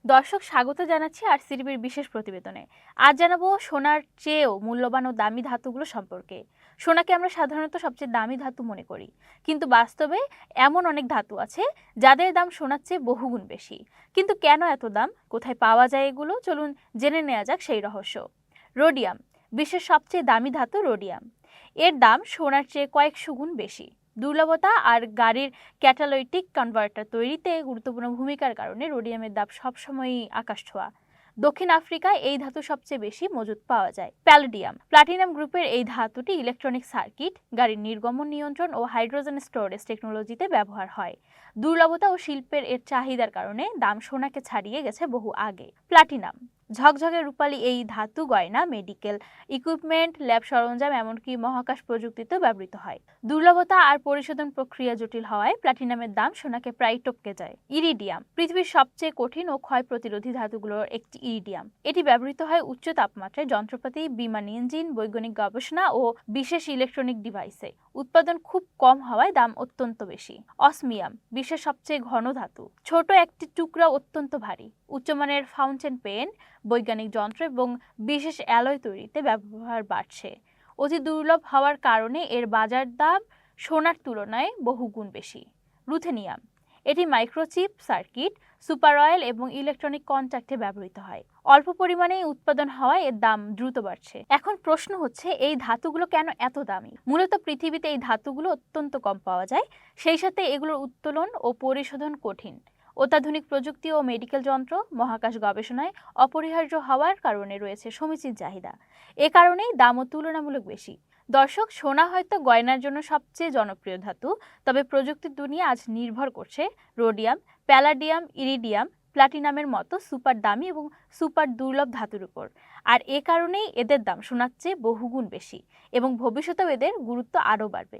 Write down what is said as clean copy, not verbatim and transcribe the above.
দর্শক স্বাগত জানাচ্ছি আরসিটিভির বিশেষ প্রতিবেদনে। আজ জানাবো সোনার চেয়েও মূল্যবান ও দামি ধাতুগুলো সম্পর্কে। সোনাকে আমরা সাধারণত সবচেয়ে দামি ধাতু মনে করি, কিন্তু বাস্তবে এমন অনেক ধাতু আছে যাদের দাম সোনার চেয়ে বহুগুণ বেশি। কিন্তু কেন এত দাম, কোথায় পাওয়া যায় এগুলো, চলুন জেনে নেওয়া যাক সেই রহস্য। রোডিয়াম, বিশ্বের সবচেয়ে দামি ধাতু রোডিয়াম। এর দাম সোনার চেয়ে কয়েকশো গুণ বেশি। দুর্লভতা আর গাড়ির ক্যাটালাইটিক কনভার্টার তৈরিতে গুরুত্বপূর্ণ ভূমিকার কারণে রোডিয়ামের দাম সবসময়ই আকাশ ছোঁয়া। দক্ষিণ আফ্রিকায় এই ধাতু সবচেয়ে বেশি মজুদ পাওয়া যায়। প্যালেডিয়াম, প্লাটিনাম গ্রুপের এই ধাতুটি ইলেকট্রনিক সার্কিট, গাড়ির নির্গমন নিয়ন্ত্রণ ও হাইড্রোজেন স্টোরেজ টেকনোলজিতে ব্যবহার হয়। দুর্লভতা ও শিল্পের এর চাহিদার কারণে দাম সোনাকে ছাড়িয়ে গেছে বহু আগে। প্লাটিনাম, ঝকঝকে রূপালী এই ধাতু গয়না, মেডিকেল ইকুইপমেন্ট, ল্যাব সরঞ্জাম, এমনকি মহাকাশ প্রযুক্তিতেও ব্যবহৃত হয়। দুর্লভতা আর পরিশোধন প্রক্রিয়া জটিল হওয়ায় প্লাটিনামের দাম সোনাকে প্রায় টপকে যায়। ইরিডিয়াম, পৃথিবীর সবচেয়ে কঠিন ও ক্ষয় প্রতিরোধী ধাতুগুলোর একটি ইরিডিয়াম। এটি ব্যবহৃত হয় উচ্চ তাপমাত্রায় যন্ত্রপাতি, বিমান ইঞ্জিন, বৈজ্ঞানিক গবেষণা ও বিশেষ ইলেকট্রনিক ডিভাইসে। উৎপাদন খুব কম হওয়ায় দাম অত্যন্ত বেশি। অসমিয়াম, বিশ্বের সবচেয়ে ঘন ধাতু। ছোট একটি টুকরা অত্যন্ত ভারী। উচ্চমানের ফাউন্টেন পেন, বৈজ্ঞানিক যন্ত্র এবং বিশেষ অ্যালয় তৈরিতে ব্যবহার বাড়ছে। অতি দুর্লভ হওয়ার কারণে এর বাজার দাম সোনার তুলনায় বহুগুণ বেশি। রুথেনিয়াম, এটি মাইক্রোচিপ সার্কিট, সুপার অয়েল এবং ইলেকট্রনিক কন্ট্যাক্টে ব্যবহৃত হয়। অল্প পরিমাণে উৎপাদন হওয়ায় এর দাম দ্রুত বাড়ছে। এখন প্রশ্ন হচ্ছে, এই ধাতুগুলো কেন এত দামি? মূলত পৃথিবীতে এই ধাতুগুলো অত্যন্ত কম পাওয়া যায়, সেই সাথে এগুলোর উত্তোলন ও পরিশোধন কঠিন। অত্যাধুনিক প্রযুক্তি ও মেডিকেল যন্ত্র, মহাকাশ গবেষণায় অপরিহার্য হওয়ার কারণে রয়েছে সমীচীন চাহিদা। এ কারণেই দামও তুলনামূলক বেশি। দর্শক, সোনা হয়তো গয়নার জন্য সবচেয়ে জনপ্রিয় ধাতু, তবে প্রযুক্তির দুনিয়া আজ নির্ভর করছে রোডিয়াম, প্যালাডিয়াম, ইরিডিয়াম, প্লাটিনামের মতো সুপার দামি এবং সুপার দুর্লভ ধাতুর উপর। আর এ কারণেই এদের দাম সোনার চেয়ে বহুগুণ বেশি এবং ভবিষ্যতেও এদের গুরুত্ব আরও বাড়বে।